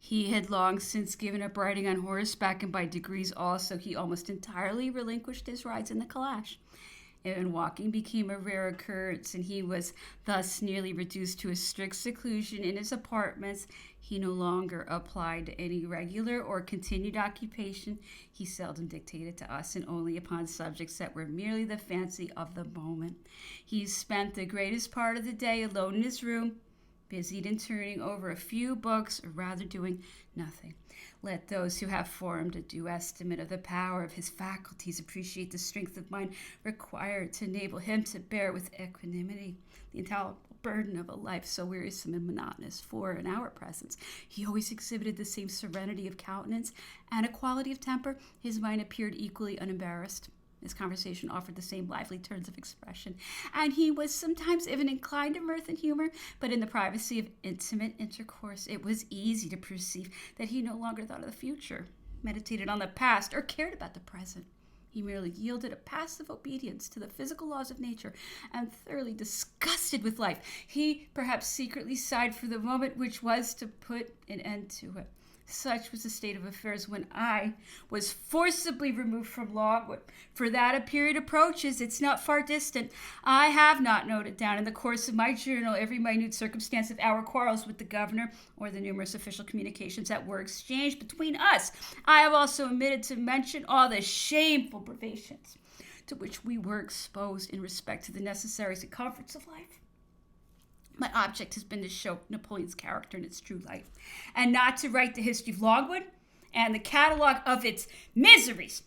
He had long since given up riding on horseback, and by degrees also he almost entirely relinquished his rides in the calash. And walking became a rare occurrence, and he was thus nearly reduced to a strict seclusion in his apartments. He no longer applied to any regular or continued occupation. He seldom dictated to us, and only upon subjects that were merely the fancy of the moment. He spent the greatest part of the day alone in his room, busied in turning over a few books, or rather doing nothing. Let those who have formed a due estimate of the power of his faculties appreciate the strength of mind required to enable him to bear with equanimity the intolerable burden of a life so wearisome and monotonous. For in our presence he always exhibited the same serenity of countenance and equality of temper. His mind appeared equally unembarrassed. His conversation offered the same lively turns of expression, and he was sometimes even inclined to mirth and humor, but in the privacy of intimate intercourse it was easy to perceive that he no longer thought of the future, meditated on the past, or cared about the present. He merely yielded a passive obedience to the physical laws of nature, and thoroughly disgusted with life, he perhaps secretly sighed for the moment which was to put an end to it. Such was the state of affairs when I was forcibly removed from Longwood. For that a period approaches, it's not far distant. I have not noted down in the course of my journal every minute circumstance of our quarrels with the governor, or the numerous official communications that were exchanged between us. I have also omitted to mention all the shameful privations to which we were exposed in respect to the necessaries and comforts of life. My object has been to show Napoleon's character in its true light, and not to write the history of Longwood and the catalogue of its miseries.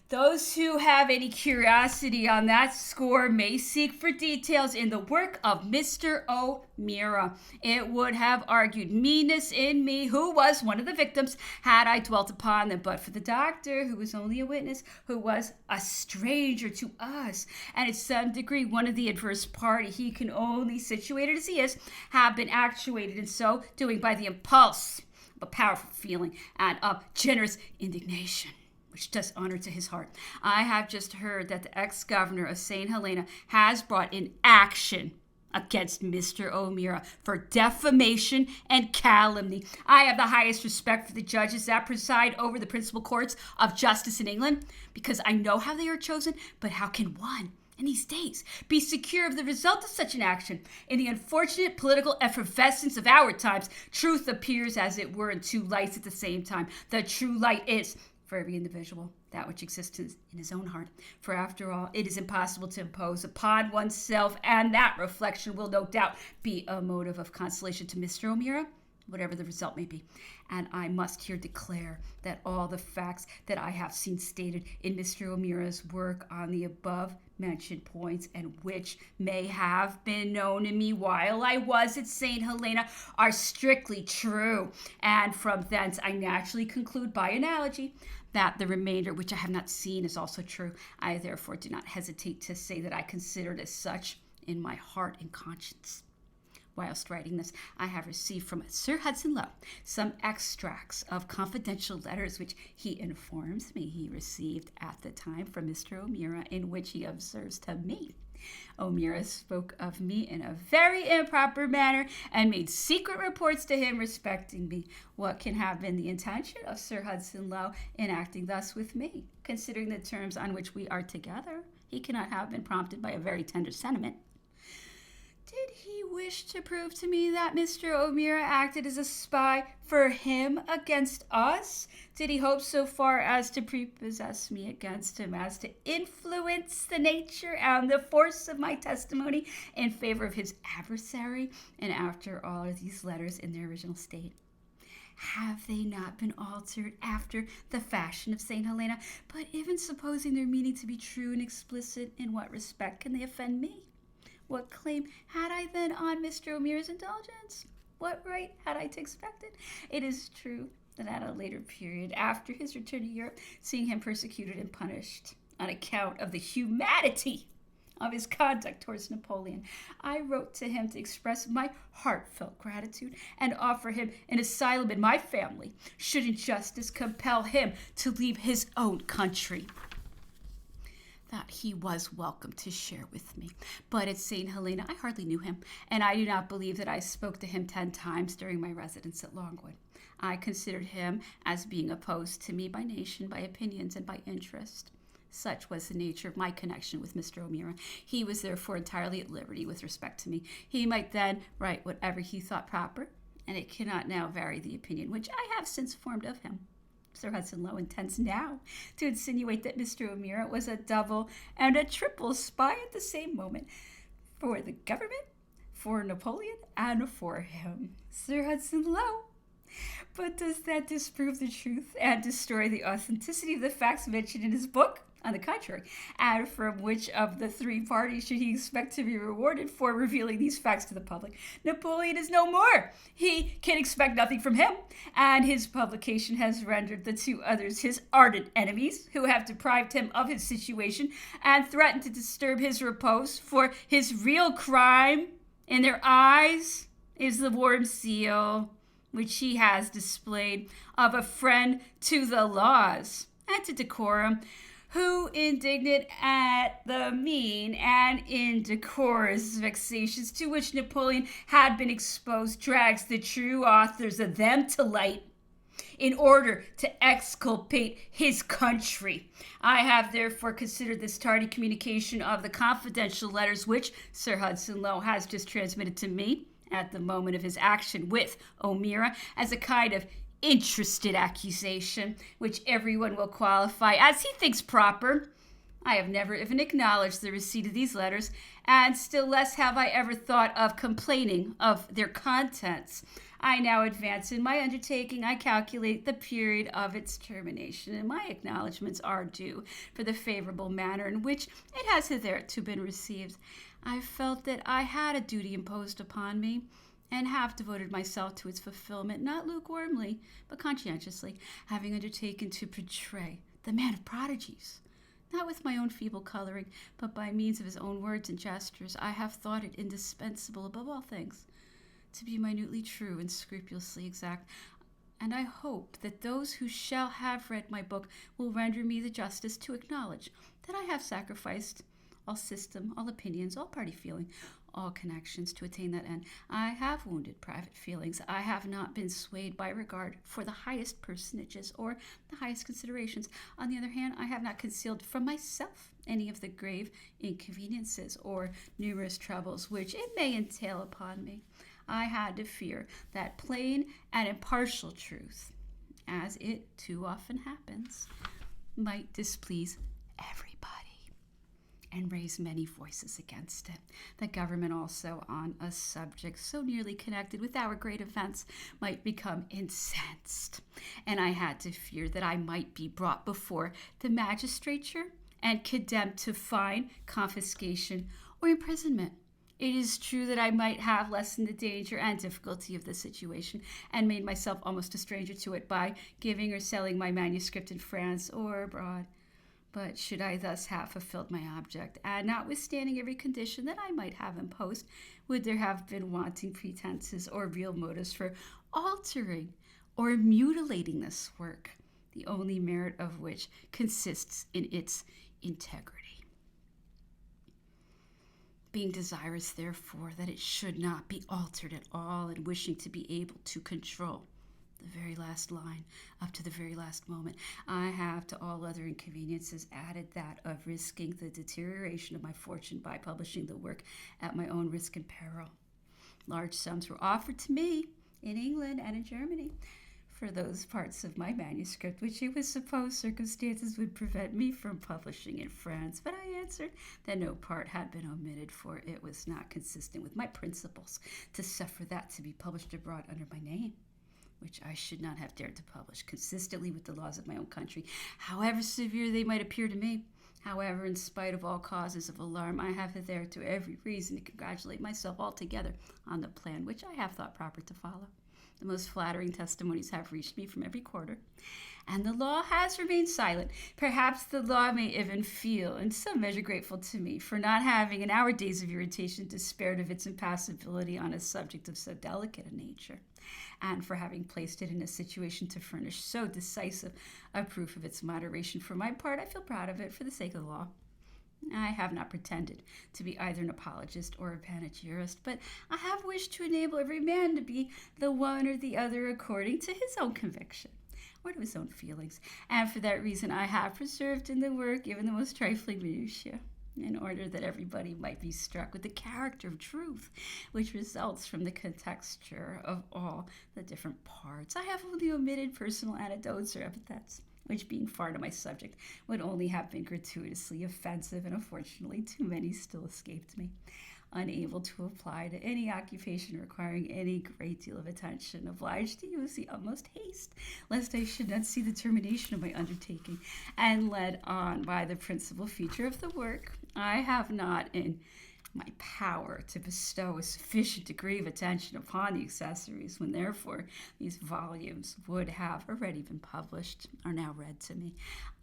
Those who have any curiosity on that score may seek for details in the work of Mr. O'Meara. It would have argued meanness in me, who was one of the victims, had I dwelt upon them, but for the doctor, who was only a witness, who was a stranger to us, and in some degree one of the adverse party, he can only, situated as he is, have been actuated in so doing by the impulse of a powerful feeling and of generous indignation, which does honor to his heart. I have just heard that the ex-governor of St. Helena has brought in action against Mr. O'Meara for defamation and calumny. I have the highest respect for the judges that preside over the principal courts of justice in England, because I know how they are chosen, but how can one in these days be secure of the result of such an action? In the unfortunate political effervescence of our times, truth appears as it were in two lights at the same time. The true light is, for every individual, that which exists in his own heart. For after all, it is impossible to impose upon oneself, and that reflection will no doubt be a motive of consolation to Mr. O'Meara, whatever the result may be. And I must here declare that all the facts that I have seen stated in Mr. O'Meara's work on the above mentioned points, and which may have been known to me while I was at St. Helena, are strictly true. And from thence I naturally conclude by analogy that the remainder, which I have not seen, is also true. I therefore do not hesitate to say that I consider it as such in my heart and conscience. Whilst writing this, I have received from Sir Hudson Lowe some extracts of confidential letters which he informs me he received at the time from Mr. O'Meara, in which he observes to me, O'Meara spoke of me in a very improper manner and made secret reports to him respecting me. What can have been the intention of Sir Hudson Lowe in acting thus with me? Considering the terms on which we are together, he cannot have been prompted by a very tender sentiment. Did he wish to prove to me that Mr. O'Meara acted as a spy for him against us? Did he hope so far as to prepossess me against him, as to influence the nature and the force of my testimony in favor of his adversary? And after all of these letters in their original state, have they not been altered after the fashion of St. Helena? But even supposing their meaning to be true and explicit, in what respect can they offend me? What claim had I then on Mr. O'Meara's indulgence? What right had I to expect it? It is true that at a later period, after his return to Europe, seeing him persecuted and punished on account of the humanity of his conduct towards Napoleon, I wrote to him to express my heartfelt gratitude and offer him an asylum in my family, should injustice compel him to leave his own country. That he was welcome to share with me. But at St. Helena, I hardly knew him, and I do not believe that I spoke to him 10 times during my residence at Longwood. I considered him as being opposed to me by nation, by opinions, and by interest. Such was the nature of my connection with Mr. O'Meara. He was therefore entirely at liberty with respect to me. He might then write whatever he thought proper, and it cannot now vary the opinion which I have since formed of him. Sir Hudson Lowe intends now to insinuate that Mr. O'Meara was a double and a triple spy at the same moment for the government, for Napoleon, and for him, Sir Hudson Lowe. But does that disprove the truth and destroy the authenticity of the facts mentioned in his book? On the contrary, and from which of the three parties should he expect to be rewarded for revealing these facts to the public? Napoleon is no more. He can expect nothing from him, and his publication has rendered the two others his ardent enemies, who have deprived him of his situation and threatened to disturb his repose, for his real crime in their eyes is the warm seal which he has displayed of a friend to the laws and to decorum, who, indignant at the mean and indecorous vexations to which Napoleon had been exposed, drags the true authors of them to light in order to exculpate his country. I have therefore considered this tardy communication of the confidential letters which Sir Hudson Lowe has just transmitted to me at the moment of his action with O'Meara as a kind of interested accusation, which everyone will qualify as he thinks proper. I have never even acknowledged the receipt of these letters, and still less have I ever thought of complaining of their contents. I now advance in my undertaking. I calculate the period of its termination, and my acknowledgments are due for the favorable manner in which it has hitherto been received. I felt that I had a duty imposed upon me, and have devoted myself to its fulfillment, not lukewarmly, but conscientiously, having undertaken to portray the man of prodigies, not with my own feeble coloring, but by means of his own words and gestures. I have thought it indispensable, above all things, to be minutely true and scrupulously exact, and I hope that those who shall have read my book will render me the justice to acknowledge that I have sacrificed all system, all opinions, all party feeling, all connections to attain that end. I have wounded private feelings. I have not been swayed by regard for the highest personages or the highest considerations. On the other hand, I have not concealed from myself any of the grave inconveniences or numerous troubles which it may entail upon me. I had to fear that plain and impartial truth, as it too often happens, might displease everybody and raise many voices against it. The government also, on a subject so nearly connected with our great events, might become incensed, and I had to fear that I might be brought before the magistrature and condemned to fine, confiscation, or imprisonment. It is true that I might have lessened the danger and difficulty of the situation, and made myself almost a stranger to it by giving or selling my manuscript in France or abroad. But should I thus have fulfilled my object, and notwithstanding every condition that I might have imposed, would there have been wanting pretenses or real motives for altering or mutilating this work, the only merit of which consists in its integrity? Being desirous, therefore, that it should not be altered at all, and wishing to be able to control the very last line up to the very last moment, I have to all other inconveniences added that of risking the deterioration of my fortune by publishing the work at my own risk and peril. Large sums were offered to me in England and in Germany for those parts of my manuscript which it was supposed circumstances would prevent me from publishing in France, but I answered that no part had been omitted, for it was not consistent with my principles to suffer that to be published abroad under my name, which I should not have dared to publish, consistently with the laws of my own country, however severe they might appear to me. However, in spite of all causes of alarm, I have hitherto every reason to congratulate myself altogether on the plan which I have thought proper to follow. The most flattering testimonies have reached me from every quarter, and the law has remained silent. Perhaps the law may even feel in some measure grateful to me for not having in our days of irritation despaired of its impassibility on a subject of so delicate a nature, and for having placed it in a situation to furnish so decisive a proof of its moderation. For my part, I feel proud of it for the sake of the law. I have not pretended to be either an apologist or a panegyrist, but I have wished to enable every man to be the one or the other according to his own conviction or to his own feelings. And for that reason, I have preserved in the work even the most trifling minutiae, in order that everybody might be struck with the character of truth, which results from the contexture of all the different parts. I have only omitted personal anecdotes or epithets, which, being far to my subject, would only have been gratuitously offensive, and unfortunately too many still escaped me. Unable to apply to any occupation requiring any great deal of attention, obliged to use the utmost haste, lest I should not see the termination of my undertaking, and led on by the principal feature of the work, I have not in my power to bestow a sufficient degree of attention upon the accessories, when therefore these volumes would have already been published, are now read to me.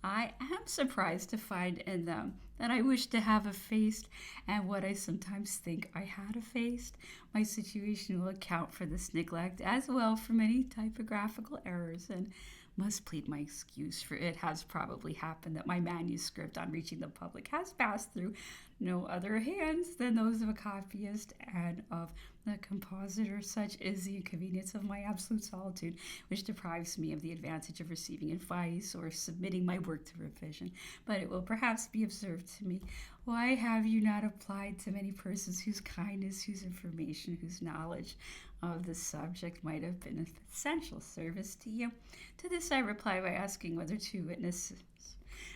I am surprised to find in them that I wish to have effaced, and what I sometimes think I had effaced. My situation will account for this neglect, as well for many typographical errors, and must plead my excuse, for it has probably happened that my manuscript, on reaching the public, has passed through no other hands than those of a copyist and of the compositor. Such is the inconvenience of my absolute solitude, which deprives me of the advantage of receiving advice or submitting my work to revision. But it will perhaps be observed to me, why have you not applied to many persons whose kindness, whose information, whose knowledge of the subject might have been of essential service to you? To this I reply by asking whether two witnesses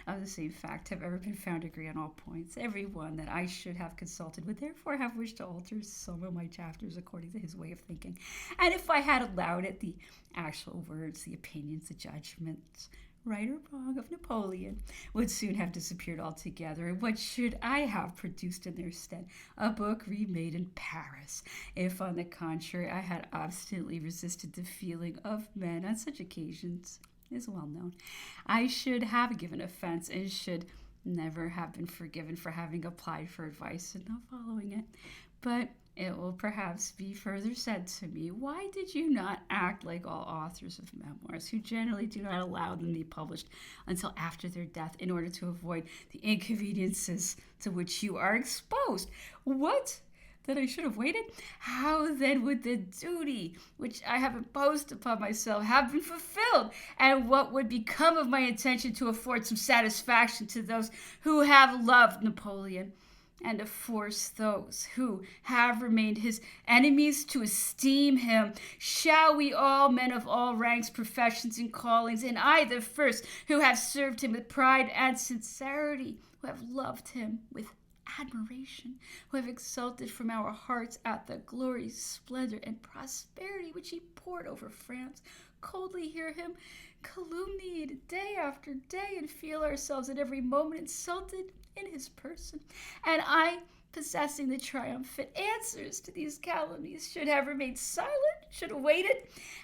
of the same fact have ever been found to agree on all points. Every one that I should have consulted would therefore have wished to alter some of my chapters according to his way of thinking. And if I had allowed it, the actual words, the opinions, the judgments, right or wrong, of Napoleon would soon have disappeared altogether. And what should I have produced in their stead? A book remade in Paris. If, on the contrary, I had obstinately resisted the feeling of men on such occasions, is well known, I should have given offense, and should never have been forgiven for having applied for advice and not following it. But it will perhaps be further said to me, why did you not act like all authors of memoirs, who generally do not allow them to be published until after their death, in order to avoid the inconveniences to which you are exposed? What? That I should have waited? How then would the duty which I have imposed upon myself have been fulfilled? And what would become of my intention to afford some satisfaction to those who have loved Napoleon, and to force those who have remained his enemies to esteem him? Shall we all, men of all ranks, professions, and callings, and I the first, who have served him with pride and sincerity, who have loved him with admiration, who have exulted from our hearts at the glory, splendor, and prosperity which he poured over France, coldly hear him calumniated day after day, and feel ourselves at every moment insulted in his person? And I, possessing the triumphant answers to these calumnies, should have remained silent, should have waited,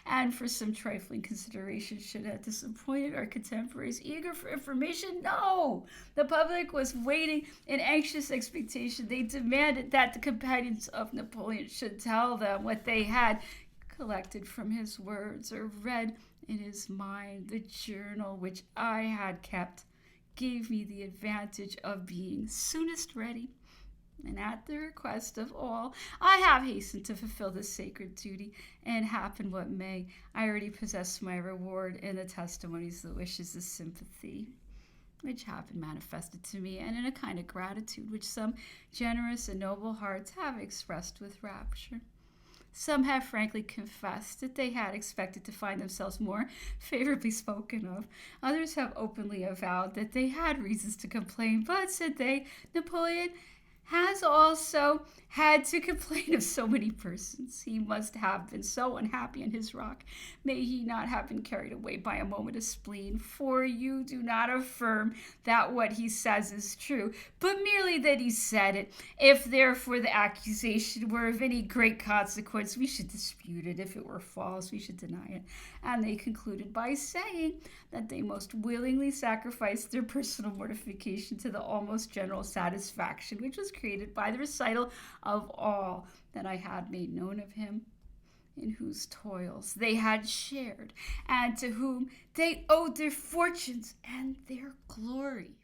and for some trifling consideration should have disappointed our contemporaries eager for information? No! The public was waiting in anxious expectation. They demanded that the companions of Napoleon should tell them what they had collected from his words or read in his mind. The journal which I had kept gave me the advantage of being soonest ready, and at the request of all, I have hastened to fulfill this sacred duty, and happen what may, I already possess my reward in the testimonies, the wishes, the sympathy which have been manifested to me, and in a kind of gratitude which some generous and noble hearts have expressed with rapture. Some have frankly confessed that they had expected to find themselves more favorably spoken of. Others have openly avowed that they had reasons to complain, but, said they, Napoleon has also had to complain of so many persons. He must have been so unhappy in his rock. May he not have been carried away by a moment of spleen, for you do not affirm that what he says is true, but merely that he said it. If therefore the accusation were of any great consequence, we should dispute it. If it were false, we should deny it. And they concluded by saying that they most willingly sacrificed their personal mortification to the almost general satisfaction which was created by the recital of all that I had made known of him, in whose toils they had shared, and to whom they owed their fortunes and their glory.